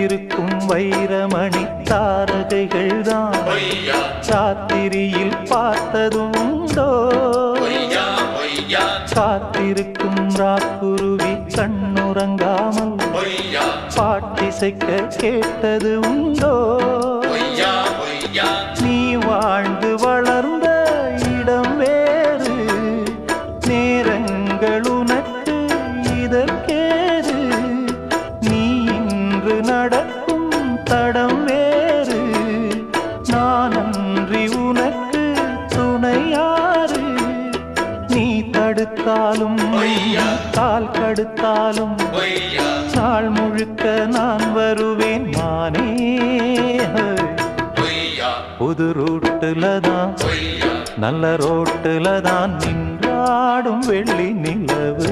பூத்திருக்கும் வைரமணி தாரகைகள் தான் சாத்திரியில் பார்த்ததும் உண்டோ காத்திருக்கும் ராக்குருவி கண்ணுறங்காமல் பாட்டிசைக்க கேட்டது உண்டோ நீ வாழ்ந்து வளர்ந்த இடம் வேறு நேரங்கள் உனக்கு இதற்கேது நீ இன்று நடக்கும் தடம் வேறு நான் அன்றி உனக்கு துணையாறு நீ தடுத்தாலும் கால் கடுத்தாலும் நாள் முழுக்க நான் வருவேன் நானே புது ரூட்டுல தான் நல்ல ரோட்டுல தான் நின்றாடும் வெள்ளி நிலவு